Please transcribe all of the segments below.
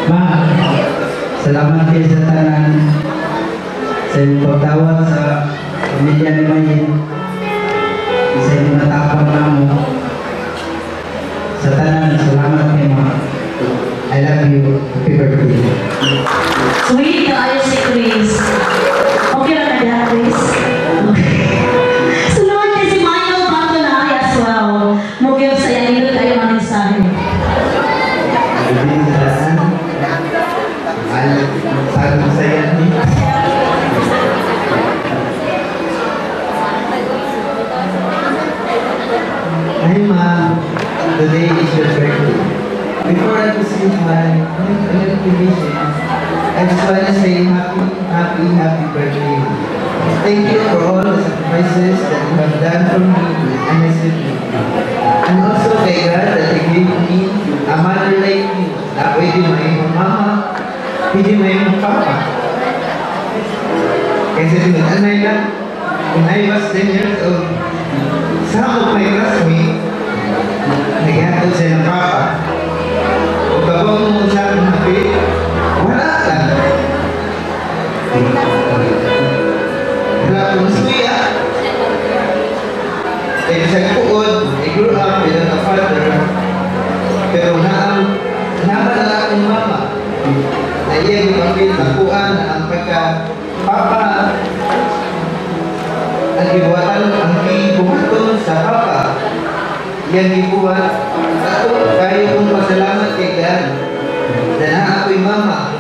Ma, salamat kayo sa tanan sa inyong pagtawad sa pamilya ni Mayin, sa inyong natapang na mo. Sa tanan, salamat kayo, ma. I love you. Happy birthday. Sweet na ayos si Chris. Okay lang na dyan, Chris? Sunod kasi Michael bago na ay as well. Mugyo sa yan, ilo tayo mga mensahe. Sabi sa yan ni. Hi, Ma. Today is your birthday. Before I proceed my invitation, I just want to say happy birthday. Thank you for all the sacrifices that you have done for me and my siblings. And also kay God that He gave me a mother like you na pwede mo yung mama, pwede mo yung papa. Kasi tinanay lang, when I was 10 years old, some of my classmates, naghatod siya ng papa. Babang mo sa akin happy, wala lang. Wala akong suya. Kaya sa kuod, I grew up without a father. Pero naman lang akong mama. Na iya yung pagpil, nakuan, ang pagka-papa. Ang ibuhaton sa papa. Yang ibuhat. Ako, kayo kong pasalamat kay God. Na ako'y mama.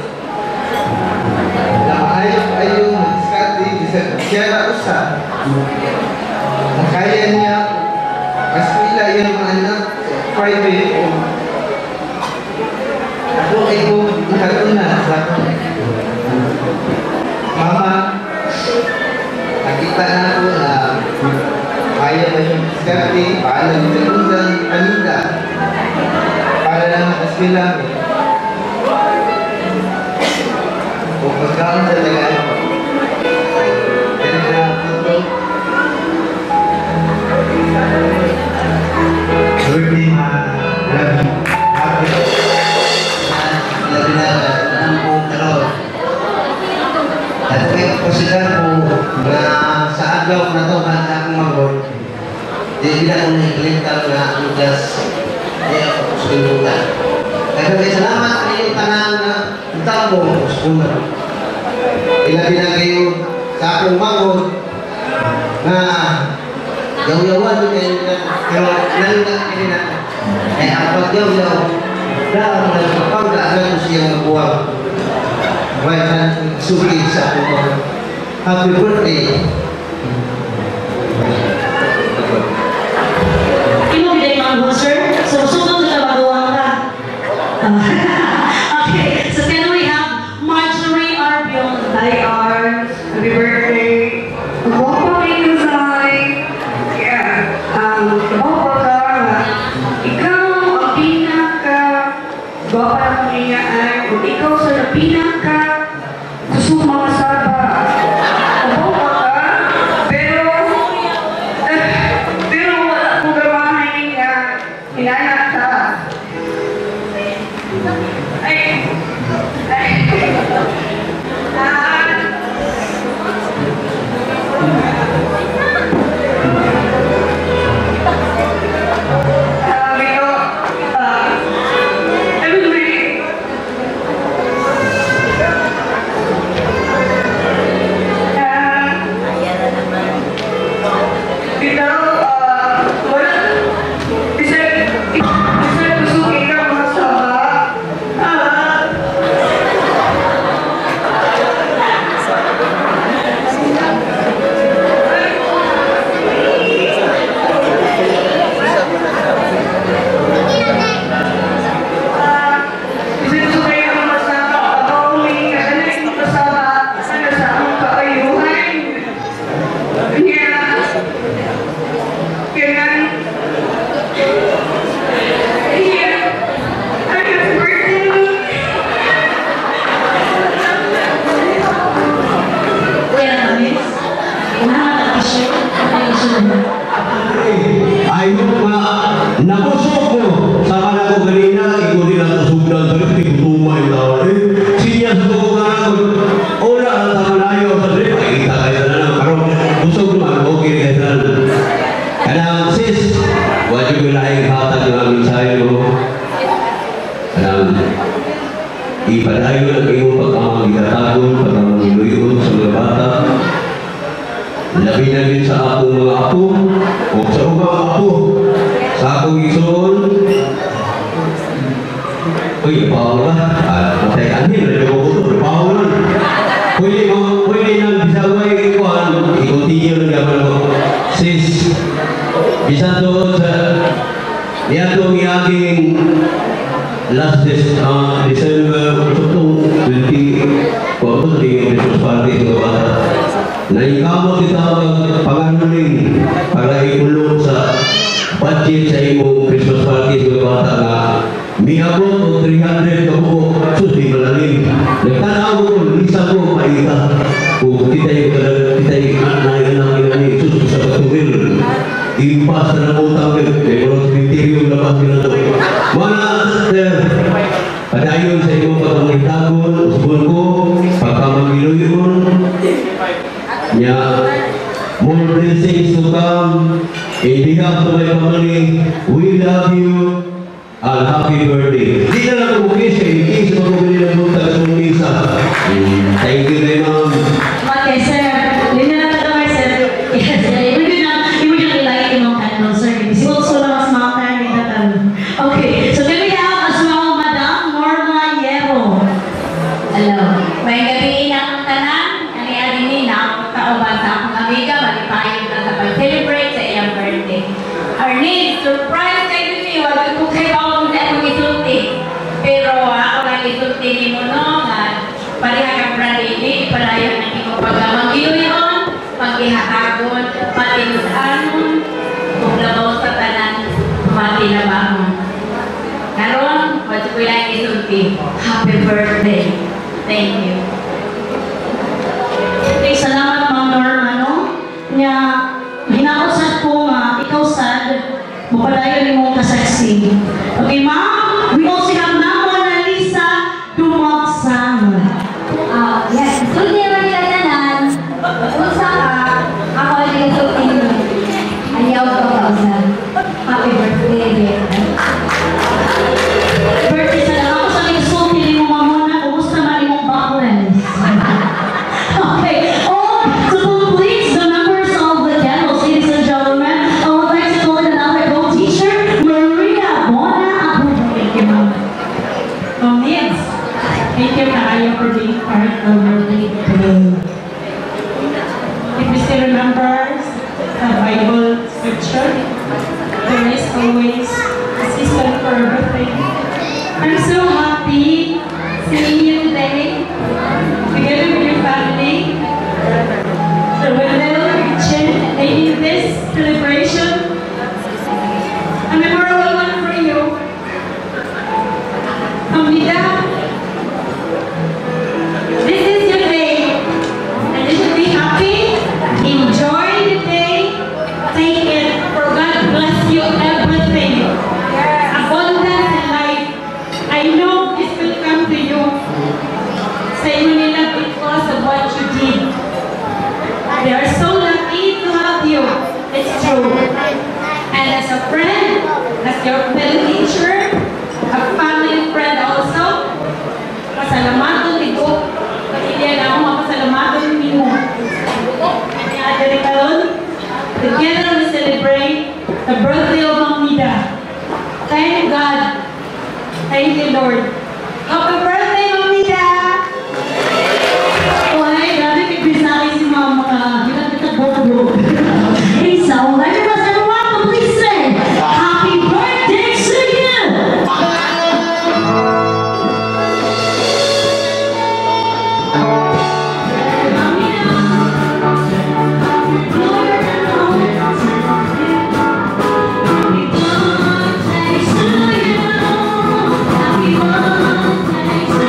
Na ayaw mag-diskarte, siya na usa. Na kaya niya, mas pila yung mga anak, private. Ako ay kong nakatunan sa mama. Nakita na ako na kaya ba yung diskarte, paalam sa kusang kanina. Para lang sila kung pagkaon talaga birthday, ma. Love you. Happy labi na ang buong kalor. At kayo pasigan po na sa agaw na ito na sa akong magod, di na kong nahilintal na ang gas. Kaya ako po sa limutan. Kaya may salamat sa inyong tanan na tao mo sa una. Ilabi na kayo sa akong magod na yaw-yawan doon kayo na pero nalita kayo na kaya ang pag-yaw-yaw dahil nagpapagdaan ko siyang mabuwag. Kaya na sulit sa akong magod. Happy birthday! Okay, so then we have Marjorie Arbion. Hi, Ar. Happy birthday. Guwapo kayo sa yeah. Guwapo ka. Ikaw ang pinaka guwapo lang niya ay kung ikaw sa pinaka gusto mga saba. Guwapo ka. Pero wala kong gamahan niya. Inanak ka. Ayun nga, nakusok ko. Sama na ko kanina, ikaw din ang kasugdan. Luma yung tao eh. Siya sa ko nga ako. Una ang tama na ayaw sa rin. Makikita kayo na lang. Pero busog naman. Okay kayo na lang. Kaya sis, wala yung laing hatag ng aming sayo. Ipadayo ng iyong pagkamagigatagon, pagkamagiluyod sa mga bata. Labi na din sa akong mga apo, o sa ubang apo, sa akong isuon. Uy, pahaw ba? Matay anin, nalagawag pahaw lang. Pwede nang bisaway ikuhan, i-continue ng gaman ko. Sis, bisa doon sa niyatong aking last December 20 waktu di Christmas party itu na ikamo kita panganuling para ikulong sa budget sa imong Christmas party itu bata na miabot o 300 kabuo susi malalim nagtanaw ko lisa ko maita kung kita yung nainang susi sa patuwil impas na utang pero kriterio labas nila to mana padayon sa imong pagmamahitagon usbon ko pagkamagiluyon nya more blessings to come in behalf of my family we love you and happy birthday di na lang ko kisa in case maguguli na mong taga-sumisa thank you very much. Okay, sir. Hindi na natin sir. Yes, immediately like imong candle, sir. So lang mas mga kanin na okay, so then we have as well, Madam Norma Yero. Hello. May gabi na ang tanan. Kani ni na kauban sa akong amiga. Malipayod na sa pag-celebrate sa iyang birthday. Arnene, surprise kayo ni. Wag ko kayo ako sa akong isulti. Pero ako lang isulti ni mo no. Pariha ka pradini. Padayon ang ikaw pagkamagiyuyon. Paghihatagon. Patinusanon. Kung labaw sa tanan. Mati na bangon. Karon, wag ko lang isulti. Happy birthday. Thank you. Okay, salamat Ma'am Norma, no? Nya, hinausap ko nga, ikaw sad, mapadayon ni mong kasaksi. Okay, Ma'am? We also have Mona Lisa Dumagsang. Yes, sulti naman nila tanan. Unsa ka, ako ay sulti mo. Ayaw ko kausan. Happy birthday. Birthday sa lang ako sa nagsulti ni mo, Ma'am Mona, kumusta man imong backlands? Okay, so to please the members of the candles, ladies and gentlemen, I would like to call in another gold teacher, Maria Bona Abu. Thank you, Ma'am. Yes. Thank you, Kaya, for being part of our day today. If you still remember the Bible scripture, there is always a season for everything. I'm so happy seeing you today, together with your family. So when in this celebration, a memorable one for you. Amida, this is your day, and you should be happy. Enjoy the day. Take it, for God bless you everything. Abundance in life. I know this will come to you. Sa inyo nila because of what you did. They are so lucky to have you. It's true. And as a friend, as your fellow teacher, a family friend also, pasalamaton ni ko. Hindi na ako mapasalamaton ni mo. Kaya dali karon, together we celebrate the birthday of Amida. Thank God. Thank you, Lord. Happy birthday, Amida! Ay, grabe kay si Mama. Kita bobo. Hey, so, let me pass everyone to please say, happy birthday to you! Happy birthday to you.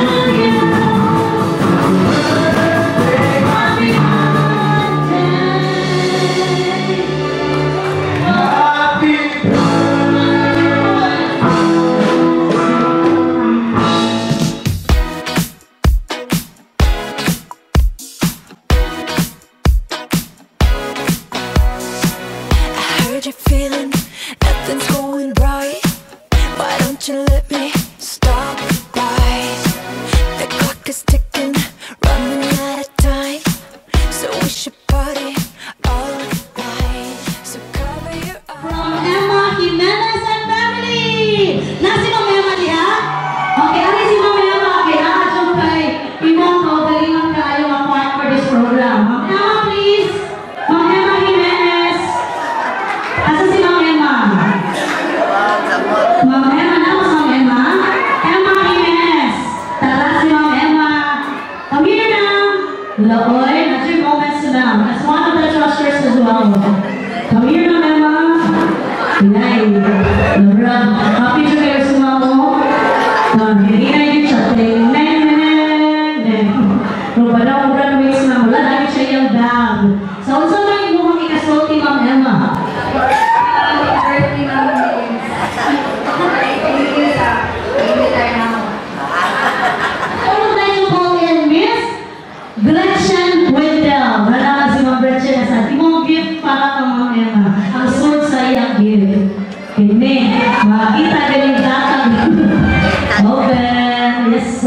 is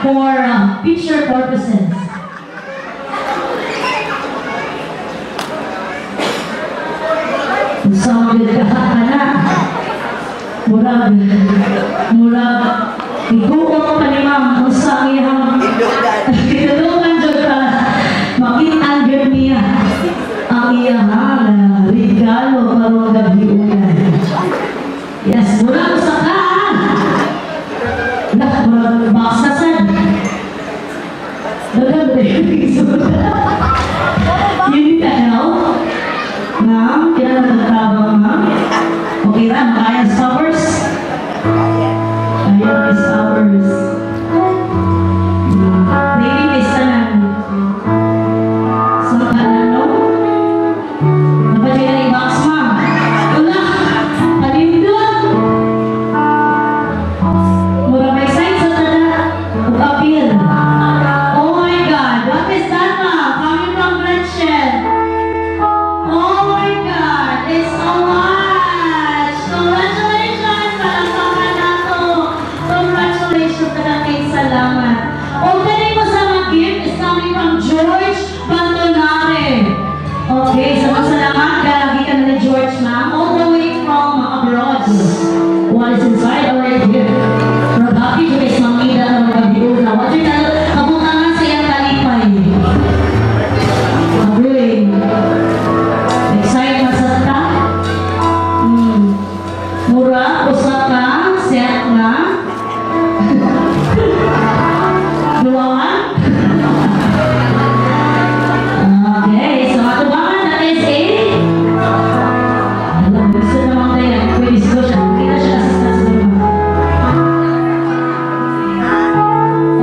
for picture purposes. Sambil kahana, murag, ikuot pa ni ma'am, usang iyang, tinulungan dyan ka, makitaan dyan niya, ang iyang regalo karong gabi ulan. Yes, murag usakaan. Murag baksasan. Dagang yun ka, no? Ma'am, kailan nagtatawag, ma'am? Okay lang, kaya stowers? Kaya stowers. Baby, pista na. So, no? Napagay na yung box, ma'am. Wala! Palindot! Mura may sign sa tada. Ug-appeal. Oh my God! What is that, ma'am? Coming from Gretchen. Oh my God! It's so much! Congratulations! Palakpakan nato! Congratulations! Maraming salamat! Okay mo sa mga gift is coming from George Bantonare. Okay, so salamat. Galagi ka na ni George, ma'am. All the way from abroad. What is inside already here? From happy to this mamida ng mga biuna. What you know? Kabutangan sa iyang kalipay. Agree. Excited na sa ta? Mura, usaka, set na. Luwangan. Okay, so atubangan na is a alam, gusto naman tayo. Pwede siguro siya. Kita siya assistant sa luma.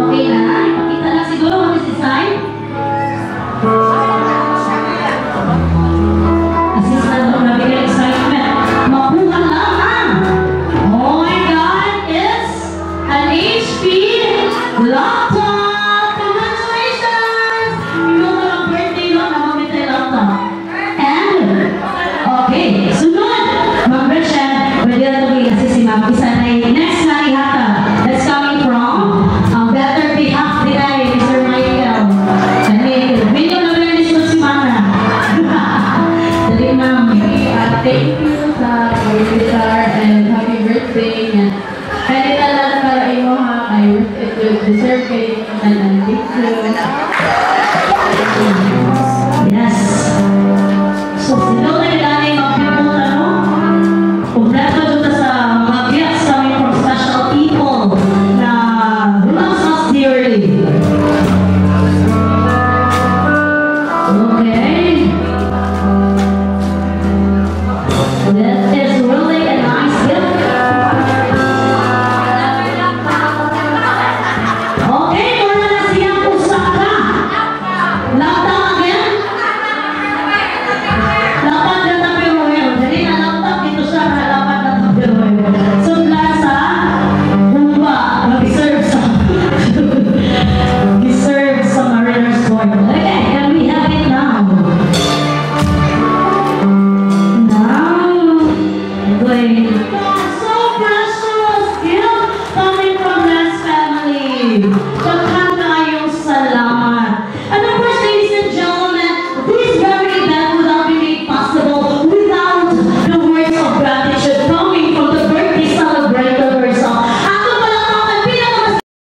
Okay na. Ipakita na siguro what is inside. Assistant mo nabigay excitement. Makuha lang. Oh my God, it's an HP laptop. Congratulations! You know na birthday no, namamit tayo laptop. And, okay, sunod. Ma'am Gretchen, pwede na ito kasi si Ma'am. Isa na next na ihata. That's coming from Better Behalf Today, Mr. Michael. Video na ba yung si Mana? Dali, Ma'am. Thank you sa guitar and happy birthday. Kaya lang para imo ha, I deserve kayo